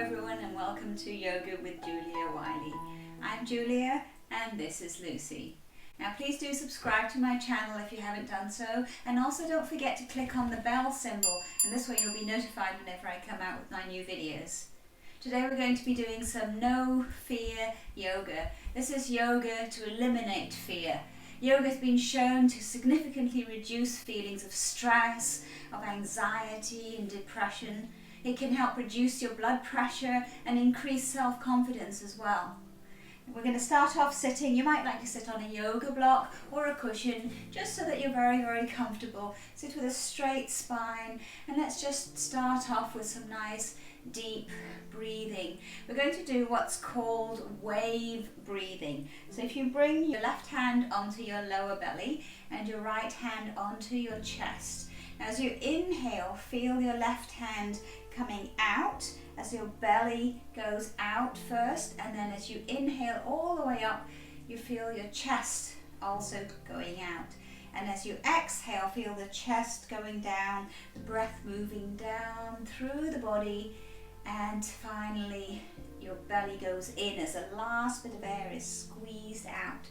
everyone, and welcome to Yoga with Julia Wylie. I'm Julia and this is Lucy. Now please do subscribe to my channel if you haven't done so, and also don't forget to click on the bell symbol, and this way you'll be notified whenever I come out with my new videos. Today we're going to be doing some no fear yoga. This is yoga to eliminate fear. Yoga has been shown to significantly reduce feelings of stress, of anxiety and depression. It can help reduce your blood pressure and increase self-confidence as well. We're going to start off sitting. You might like to sit on a yoga block or a cushion just so that you're very, very comfortable. Sit with a straight spine, and let's just start off with some nice deep breathing. We're going to do what's called wave breathing. So if you bring your left hand onto your lower belly and your right hand onto your chest. Now as you inhale, feel your left hand coming out as your belly goes out first, and then as you inhale all the way up, you feel your chest also going out. And as you exhale, feel the chest going down, the breath moving down through the body, and finally your belly goes in as the last bit of air is squeezed out.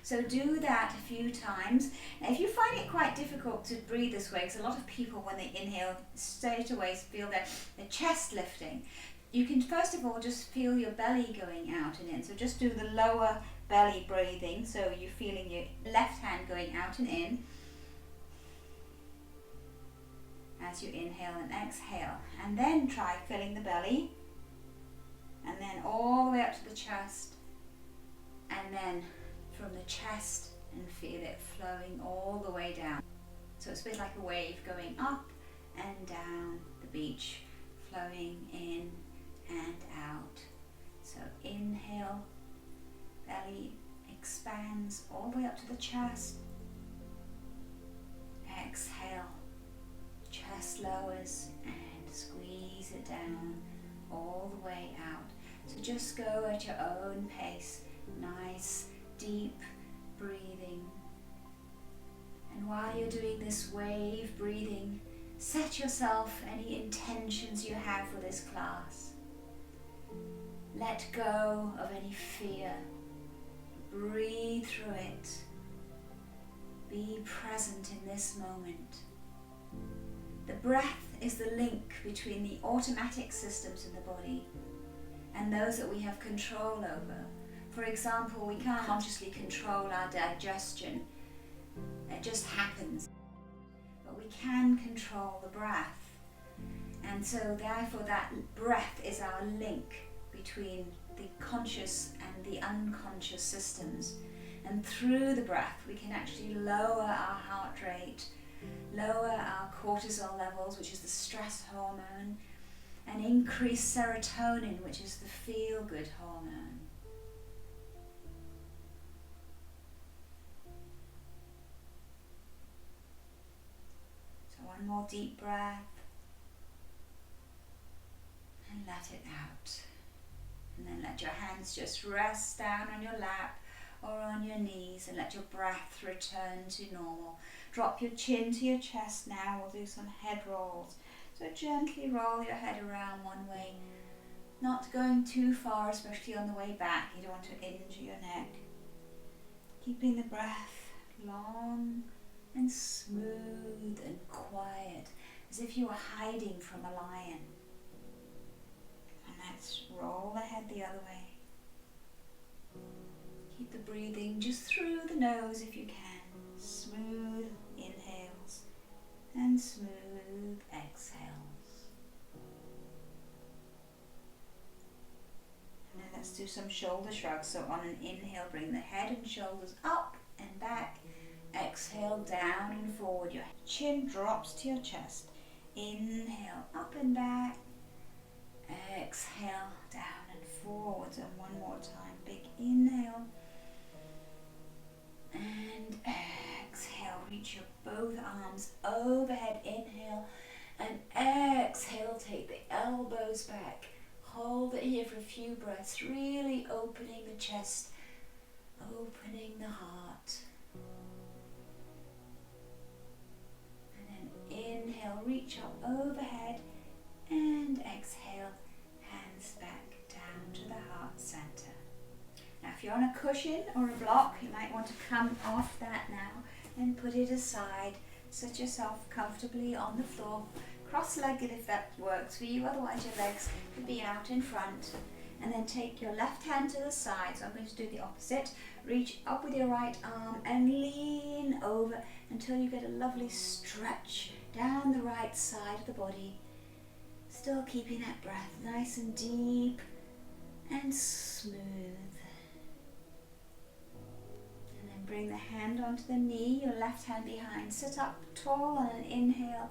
So do that a few times. Now if you find it quite difficult to breathe this way, because a lot of people when they inhale straight away feel their chest lifting, you can first of all just feel your belly going out and in. So just do the lower belly breathing, so you're feeling your left hand going out and in as you inhale and exhale, and then try filling the belly, and then all the way up to the chest, and then from the chest, and feel it flowing all the way down. So it's a bit like a wave going up and down the beach, flowing in and out. So inhale, belly expands all the way up to the chest. Exhale, chest lowers and squeeze it down all the way out. So just go at your own pace, nice deep breathing. And while you're doing this wave breathing, set yourself any intentions you have for this class. Let go of any fear. Breathe through it. Be present in this moment. The breath is the link between the automatic systems in the body and those that we have control over. For example, we can't consciously control our digestion. It just happens. But we can control the breath. And so therefore that breath is our link between the conscious and the unconscious systems. And through the breath we can actually lower our heart rate, lower our cortisol levels, which is the stress hormone, and increase serotonin, which is the feel-good hormone. So one more deep breath, and let it out. And then let your hands just rest down on your lap or on your knees, and let your breath return to normal. Drop your chin to your chest now. We'll do some head rolls. So gently roll your head around one way, not going too far, especially on the way back. You don't want to injure your neck. Keeping the breath long and smooth and quiet, as if you were hiding from a lion. And let's roll the head the other way. Keep the breathing just through the nose if you can. Smooth inhales and smooth exhales. And then let's do some shoulder shrugs. So on an inhale, bring the head and shoulders up and back. Exhale, down and forward. Your chin drops to your chest. Inhale, up and back. Exhale, down and forwards. And one more time. Big inhale. And exhale, reach your both arms overhead, inhale, and exhale, take the elbows back. Hold it here for a few breaths, really opening the chest, opening the heart. And then inhale, reach up overhead, and exhale, hands release back down to the heart center. Now if you're on a cushion or a block, you might want to come off that now and put it aside. Sit yourself comfortably on the floor, cross-legged if that works for you, otherwise your legs could be out in front. And then take your left hand to the side, so I'm going to do the opposite. Reach up with your right arm and lean over until you get a lovely stretch down the right side of the body. Still keeping that breath nice and deep and smooth. And then bring the hand onto the knee, your left hand behind. Sit up tall on an inhale,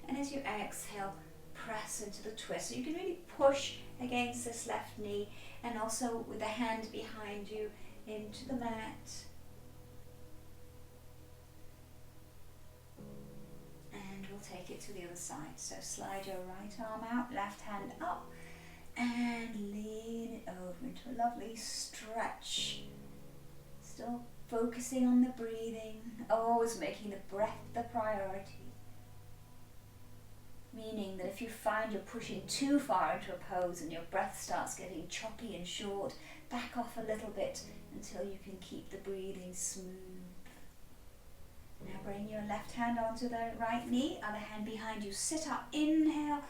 and as you exhale, press into the twist. So you can really push against this left knee, and also with the hand behind you into the mat. And we'll take it to the other side. So slide your right arm out, left hand up, and lean it over into a lovely stretch. Still focusing on the breathing, always making the breath the priority. Meaning that if you find you're pushing too far into a pose and your breath starts getting choppy and short, back off a little bit until you can keep the breathing smooth. Now bring your left hand onto the right knee, other hand behind you, sit up, inhale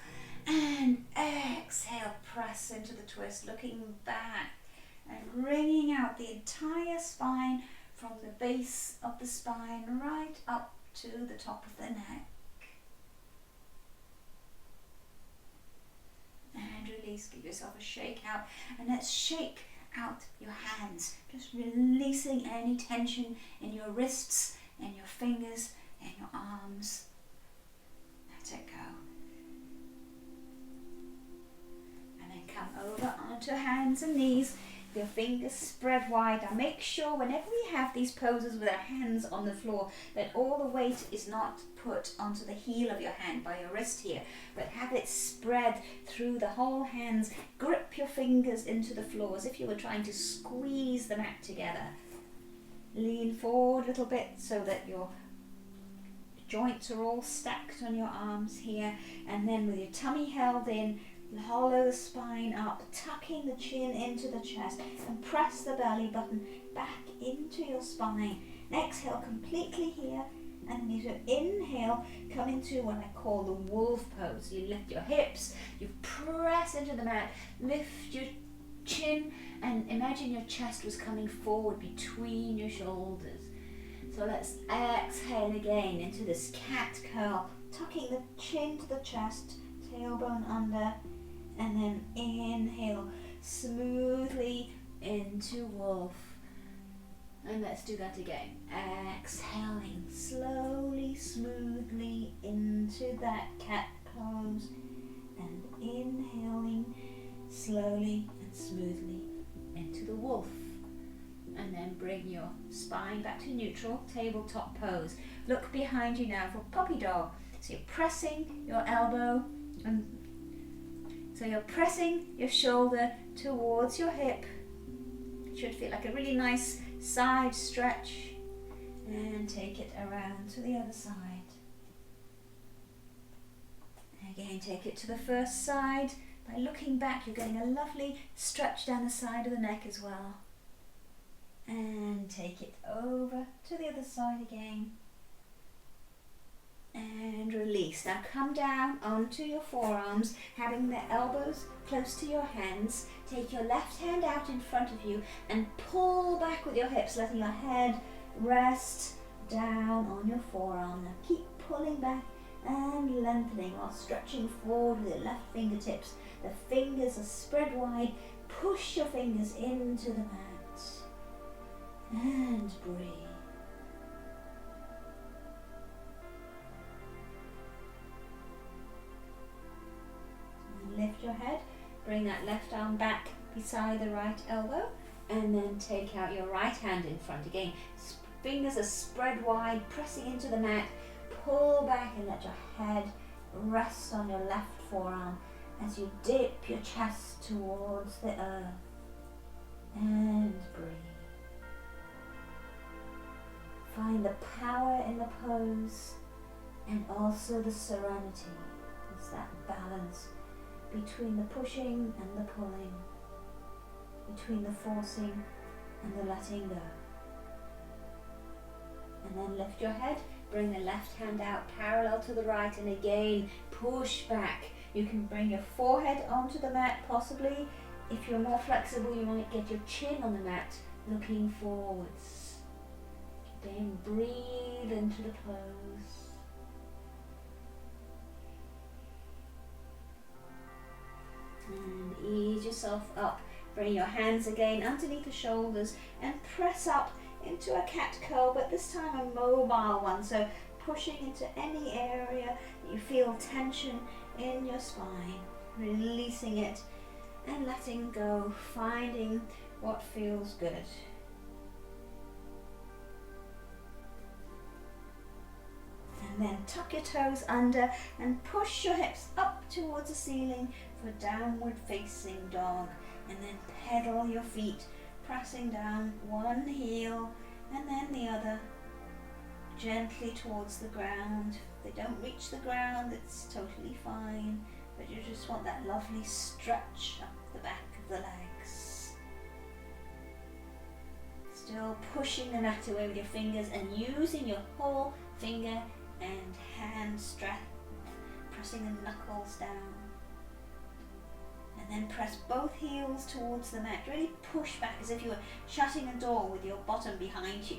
and exhale, press into the twist, looking back and wringing out the entire spine from the base of the spine right up to the top of the neck. And release, give yourself a shake out, and let's shake out your hands, just releasing any tension in your wrists and your fingers and your arms. Let it go. And then come over onto hands and knees, your fingers spread wide. Now make sure whenever we have these poses with our hands on the floor that all the weight is not put onto the heel of your hand by your wrist here, but have it spread through the whole hands. Grip your fingers into the floor as if you were trying to squeeze the mat together. Lean forward a little bit so that your joints are all stacked on your arms here, and then with your tummy held in, hollow the spine up, tucking the chin into the chest, and press the belly button back into your spine. Exhale completely here, and as you inhale, come into what I call the wolf pose. You lift your hips, you press into the mat, lift your chin, and imagine your chest was coming forward between your shoulders. So let's exhale again into this cat curl, tucking the chin to the chest, tailbone under, and then inhale smoothly into wolf. And let's do that again. Exhaling slowly, smoothly into that cat pose, and inhaling slowly and smoothly into the wolf. And then bring your spine back to neutral, tabletop pose. Look behind you now for puppy dog. So you're pressing your elbow, and so you're pressing your shoulder towards your hip. It should feel like a really nice side stretch, and take it around to the other side. Again, take it to the first side. By looking back, you're getting a lovely stretch down the side of the neck as well. And take it over to the other side again. And release. Now come down onto your forearms, having the elbows close to your hands. Take your left hand out in front of you and pull back with your hips, letting your head rest down on your forearm. Now keep pulling back and lengthening while stretching forward with your left fingertips. The fingers are spread wide. Push your fingers into the mat. And breathe. And lift your head. Bring that left arm back beside the right elbow, and then take out your right hand in front again. Fingers are spread wide, pressing into the mat. Pull back and let your head rest on your left forearm as you dip your chest towards the earth. And breathe. Find the power in the pose and also the serenity. It's that balance between the pushing and the pulling, between the forcing and the letting go. And then lift your head, bring the left hand out parallel to the right, and again push back. You can bring your forehead onto the mat, possibly. If you're more flexible, you might get your chin on the mat, looking forwards. Again, breathe into the pose. And ease yourself up. Bring your hands again underneath the shoulders and press up into a cat-cow, but this time a mobile one. So pushing into any area that you feel tension in your spine, releasing it and letting go, finding what feels good. And then tuck your toes under and push your hips up towards the ceiling for downward facing dog. And then pedal your feet, pressing down one heel and then the other, gently towards the ground. If they don't reach the ground, it's totally fine, but you just want that lovely stretch up the back of the legs. Still pushing the mat away with your fingers and using your whole finger and hand strength, pressing the knuckles down. And then press both heels towards the mat. Really push back as if you were shutting a door with your bottom behind you.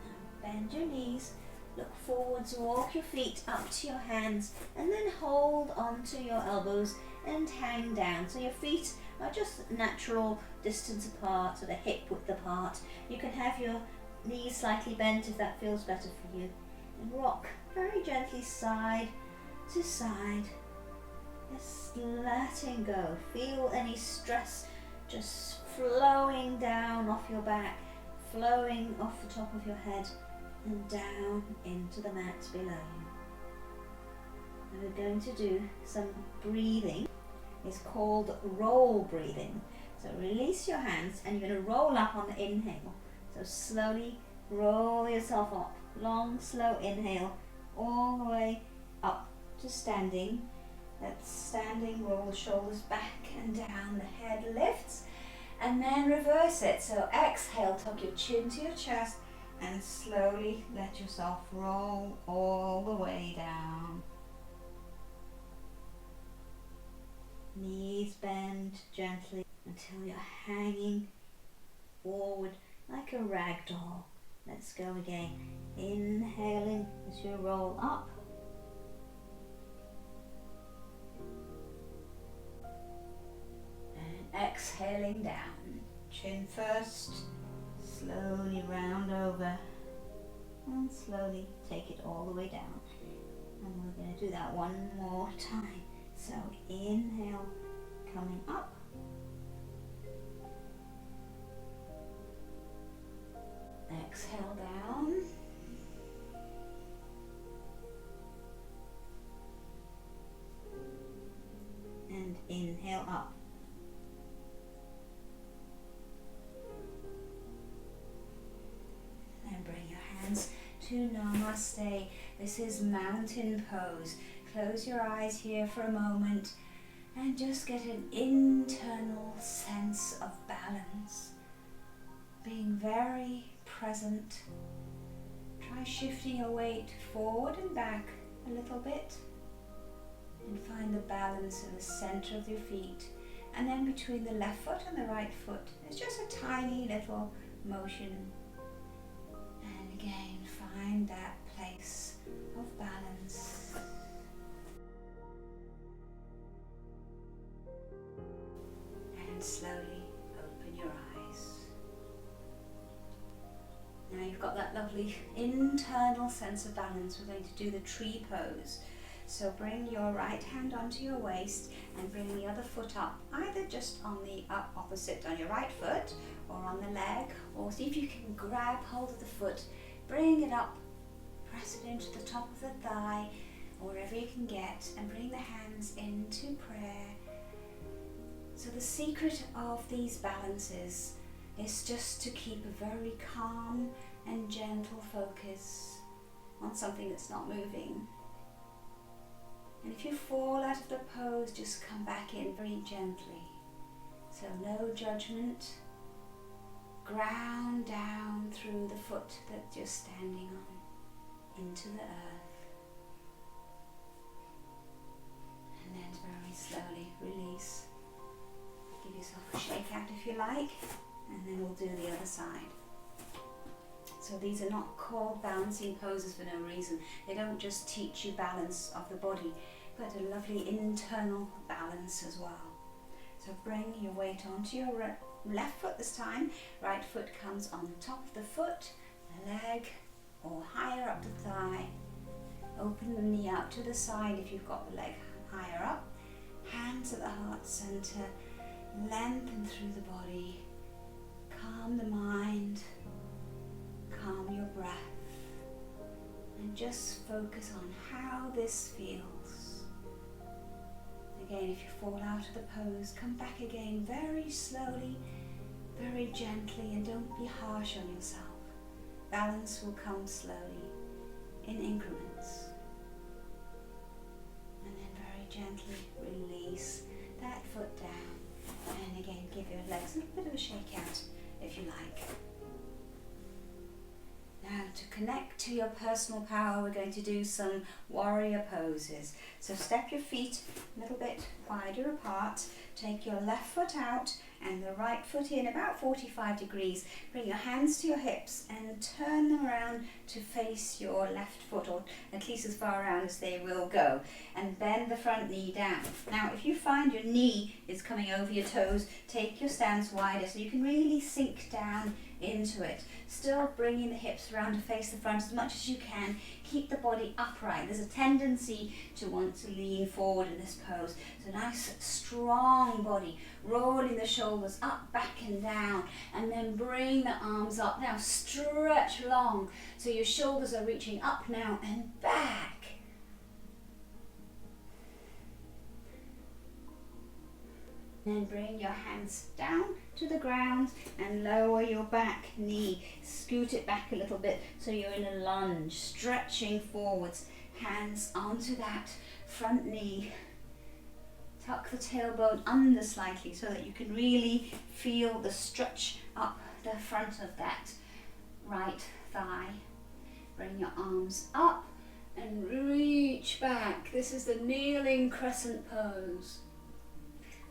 And bend your knees, look forwards, walk your feet up to your hands, and then hold onto your elbows and hang down. So your feet are just natural distance apart, so they're hip width apart. You can have your knees slightly bent if that feels better for you. And rock very gently side to side. Just letting go. Feel any stress just flowing down off your back, flowing off the top of your head and down into the mat below you. And we're going to do some breathing. It's called roll breathing. So release your hands and you're going to roll up on the inhale. So slowly roll yourself up. Long, slow inhale all the way up to standing. That's standing, roll the shoulders back and down, the head lifts, and then reverse it. So exhale, tuck your chin to your chest and slowly let yourself roll all the way down. Knees bend gently until you're hanging forward like a rag doll. Let's go again. Inhaling as you roll up. Exhaling down, chin first, slowly round over and slowly take it all the way down. And we're going to do that one more time. So inhale, coming up, exhale down, and inhale up. And bring your hands to Namaste. This is mountain pose. Close your eyes here for a moment and just get an internal sense of balance. Being very present. Try shifting your weight forward and back a little bit and find the balance in the center of your feet. And then between the left foot and the right foot, there's just a tiny little motion. And again, find that place of balance. And slowly open your eyes. Now you've got that lovely internal sense of balance. We're going to do the tree pose. So bring your right hand onto your waist and bring the other foot up, either just on the opposite on your right foot or on the leg, or see if you can grab hold of the foot, bring it up, press it into the top of the thigh or wherever you can get, and bring the hands into prayer. So the secret of these balances is just to keep a very calm and gentle focus on something that's not moving. And if you fall out of the pose, just come back in very gently. So no judgment. Ground down through the foot that you're standing on into the earth. And then very slowly release. Give yourself a shake out if you like, and then we'll do the other side. So these are not called balancing poses for no reason. They don't just teach you balance of the body, but a lovely internal balance as well. So bring your weight onto your left foot this time. Right foot comes on the top of the foot, the leg, or higher up the thigh. Open the knee out to the side if you've got the leg higher up. Hands at the heart center. Lengthen through the body. Calm the mind. Calm your breath. And just focus on how this feels. Again, if you fall out of the pose, come back again very slowly, very gently, and don't be harsh on yourself. Balance will come slowly, in increments. And then very gently release that foot down. And again, give your legs a little bit of a shake out if you like. Now, to connect to your personal power, we're going to do some warrior poses. So step your feet a little bit wider apart. Take your left foot out and the right foot in about 45 degrees. Bring your hands to your hips and turn them around to face your left foot, or at least as far around as they will go. And bend the front knee down. Now, if you find your knee is coming over your toes, take your stance wider so you can really sink down into it. Still bringing the hips around to face the front as much as you can. Keep the body upright. There's a tendency to want to lean forward in this pose. So nice strong body, rolling the shoulders up, back and down, and then bring the arms up. Now stretch long so your shoulders are reaching up now and back. Then bring your hands down to the ground and lower your back knee. Scoot it back a little bit so you're in a lunge, stretching forwards. Hands onto that front knee. Tuck the tailbone under slightly so that you can really feel the stretch up the front of that right thigh. Bring your arms up and reach back. This is the kneeling crescent pose.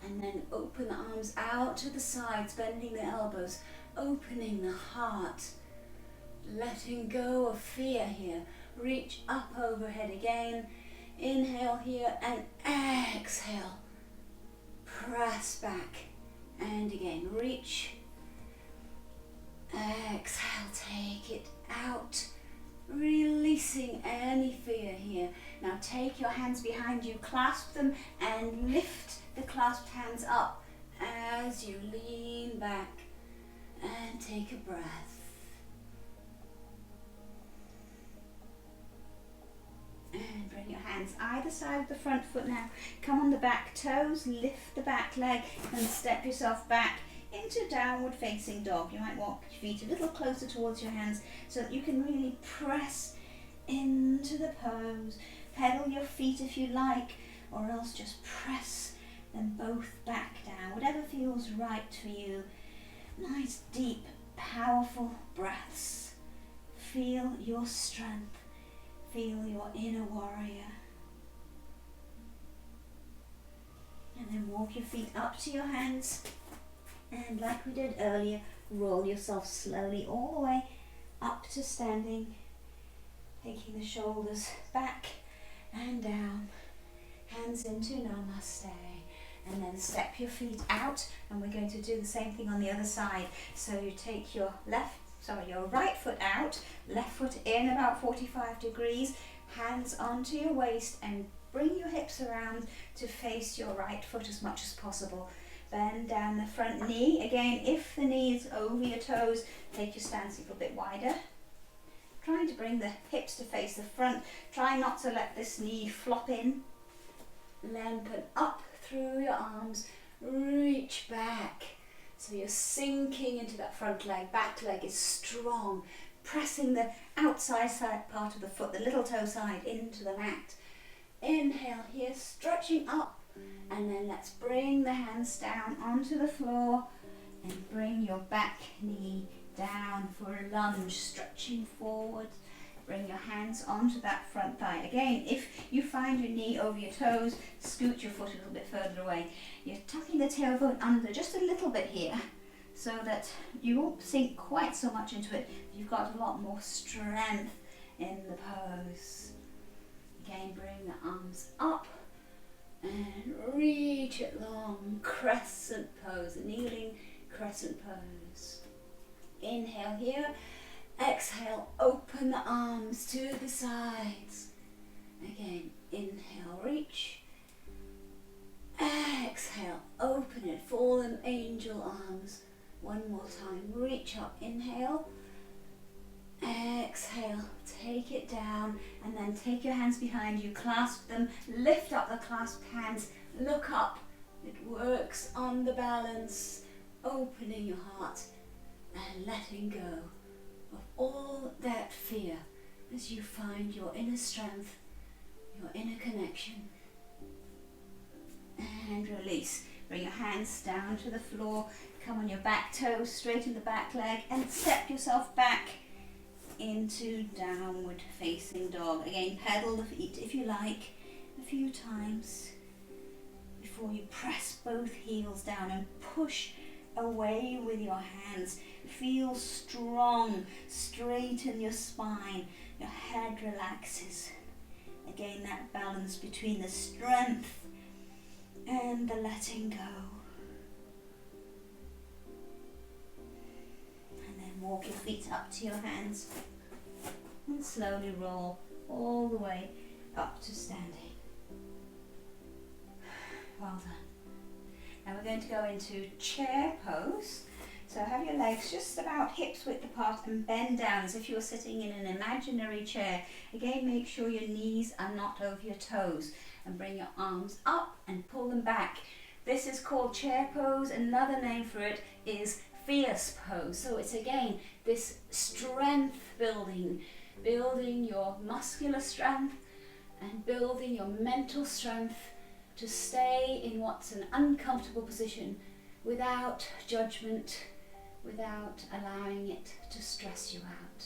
And then open the arms out to the sides, bending the elbows, opening the heart, letting go of fear here. Reach up overhead again. Inhale here and exhale. Press back. And again, reach. Exhale, take it out. Releasing any fear here. Now take your hands behind you, clasp them and lift the clasped hands up as you lean back and take a breath. And bring your hands either side of the front foot now. Come on the back toes, lift the back leg and step yourself back into downward facing dog. You might walk your feet a little closer towards your hands so that you can really press into the pose. Pedal your feet if you like, or else just press them both back down, whatever feels right for you. Nice, deep, powerful breaths. Feel your strength. Feel your inner warrior. And then walk your feet up to your hands. And like we did earlier, roll yourself slowly all the way up to standing. Taking the shoulders back and down. Hands into Namaste. And then step your feet out, and we're going to do the same thing on the other side. So you take your your right foot out, left foot in about 45 degrees, hands onto your waist, and bring your hips around to face your right foot as much as possible. Bend down the front knee. Again, if the knee is over your toes, take your stance a little bit wider. Trying to bring the hips to face the front. Try not to let this knee flop in. Lengthen up through your arms, reach back. So you're sinking into that front leg, back leg is strong, pressing the outside side part of the foot, the little toe side, into the mat. inhale here, stretching up, and then let's bring the hands down onto the floor and bring your back knee down for a lunge, stretching forward. Bring your hands onto that front thigh. Again, if you find your knee over your toes, scoot your foot a little bit further away. You're tucking the tailbone under just a little bit here so that you won't sink quite so much into it. You've got a lot more strength in the pose. Again, bring the arms up and reach it long, crescent pose, a kneeling crescent pose. Inhale here, exhale, open the arms to the sides. Again, inhale, reach. Exhale, open it, fallen angel arms. One more time, reach up, inhale. Exhale, take it down, and then take your hands behind you, clasp them, lift up the clasped hands, look up. It works on the balance, opening your heart and letting go of all that fear as you find your inner strength, your inner connection. And release. Bring your hands down to the floor, come on your back toes, straighten the back leg, and step yourself back into downward facing dog. Again, pedal the feet if you like a few times before you press both heels down and push away with your hands. Feel strong, straighten your spine, your head relaxes. Again, that balance between the strength and the letting go. And then walk your feet up to your hands and slowly roll all the way up to standing. Well done. Now we're going to go into chair pose. So have your legs just about hips width apart and bend down as if you were sitting in an imaginary chair. Again, make sure your knees are not over your toes, and bring your arms up and pull them back. This is called chair pose. Another name for it is fierce pose. So it's again this strength building your muscular strength and building your mental strength to stay in what's an uncomfortable position without judgment, without allowing it to stress you out.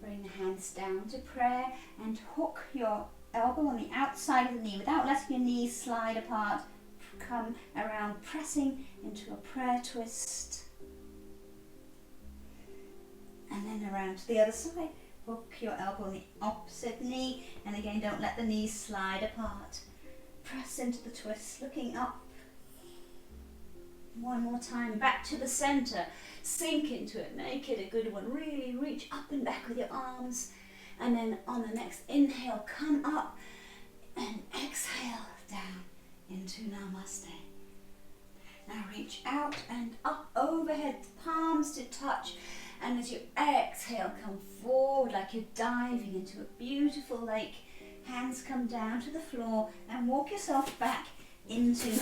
Bring the hands down to prayer and hook your elbow on the outside of the knee without letting your knees slide apart. Come around pressing into a prayer twist. And then around to the other side. Hook your elbow on the opposite knee, and again don't let the knees slide apart. Press into the twist, looking up. One more time, back to the center. Sink into it, make it a good one. Really reach up and back with your arms. And then on the next inhale, come up and exhale down into Namaste. Now reach out and up overhead, palms to touch. And as you exhale, come forward like you're diving into a beautiful lake. Hands come down to the floor and walk yourself back into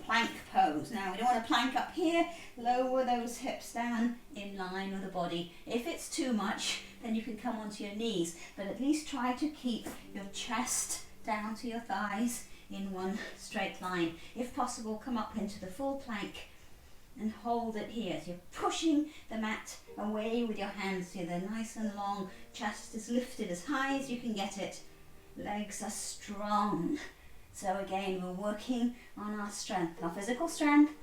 plank pose. Now we don't want to plank up here. Lower those hips down in line with the body. If it's too much, then you can come onto your knees, but at least try to keep your chest down to your thighs in one straight line. If possible, come up into the full plank and hold it here. So you're pushing the mat away with your hands so they're nice and long. Chest is lifted as high as you can get it. Legs are strong. So again, we're working on our strength, our physical strength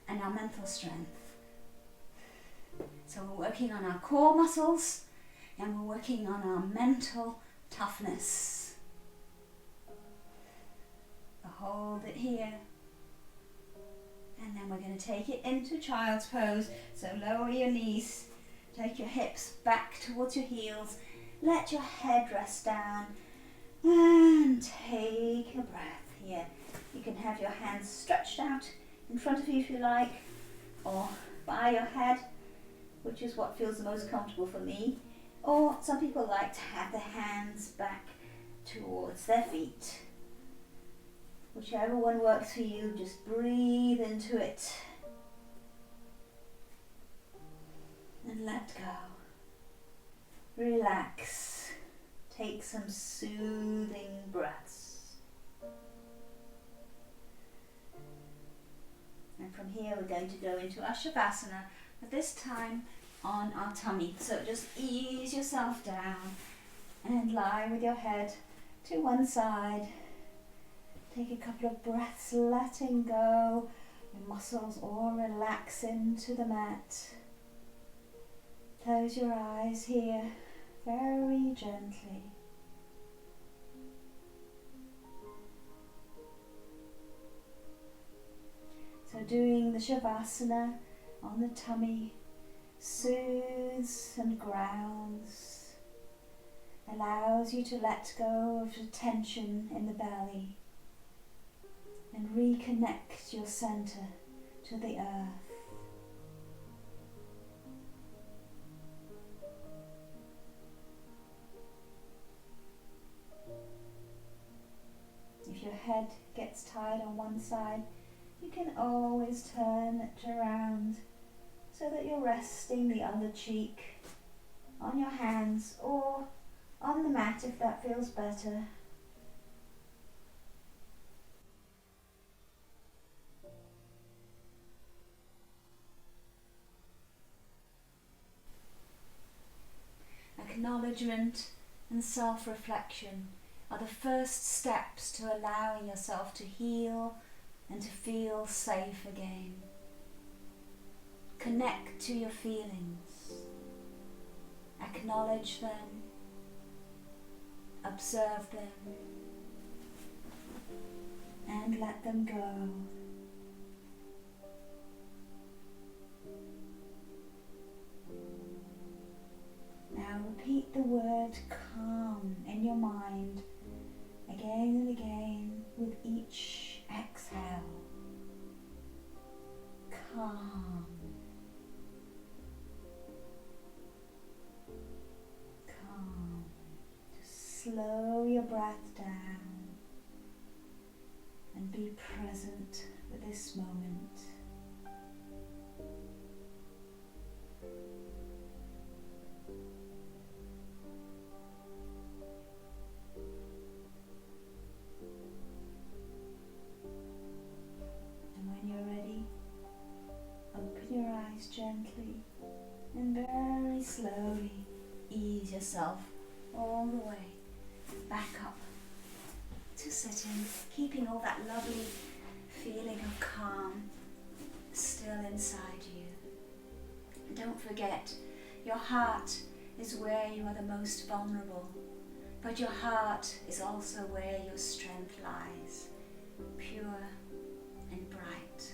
and our mental strength. So we're working on our core muscles and we're working on our mental toughness. Hold it here. And then we're going to take it into child's pose. So lower your knees, take your hips back towards your heels, let your head rest down, and take a breath here. You can have your hands stretched out in front of you if you like, or by your head, which is what feels the most comfortable for me. Or some people like to have their hands back towards their feet. Whichever one works for you, just breathe into it and let go. Relax. take some soothing breaths. And from here we're going to go into our Shavasana, but this time on our tummy. So just ease yourself down and lie with your head to one side. Take a couple of breaths, letting go. Your muscles all relax into the mat. Close your eyes here very gently. So doing the Shavasana on the tummy soothes and grounds, allows you to let go of the tension in the belly and reconnect your center to the earth. If your head gets tired on one side, you can always turn it around so that you're resting the other cheek on your hands or on the mat if that feels better. Acknowledgement and self-reflection are the first steps to allowing yourself to heal and to feel safe again. Connect to your feelings. Acknowledge them. Observe them. And let them go. Now repeat the word calm in your mind again and again with each exhale. Calm. Calm. Just slow your breath down and be present with this moment. Gently and very slowly ease yourself all the way back up to sitting, keeping all that lovely feeling of calm still inside you. And don't forget, your heart is where you are the most vulnerable, but your heart is also where your strength lies, pure and bright.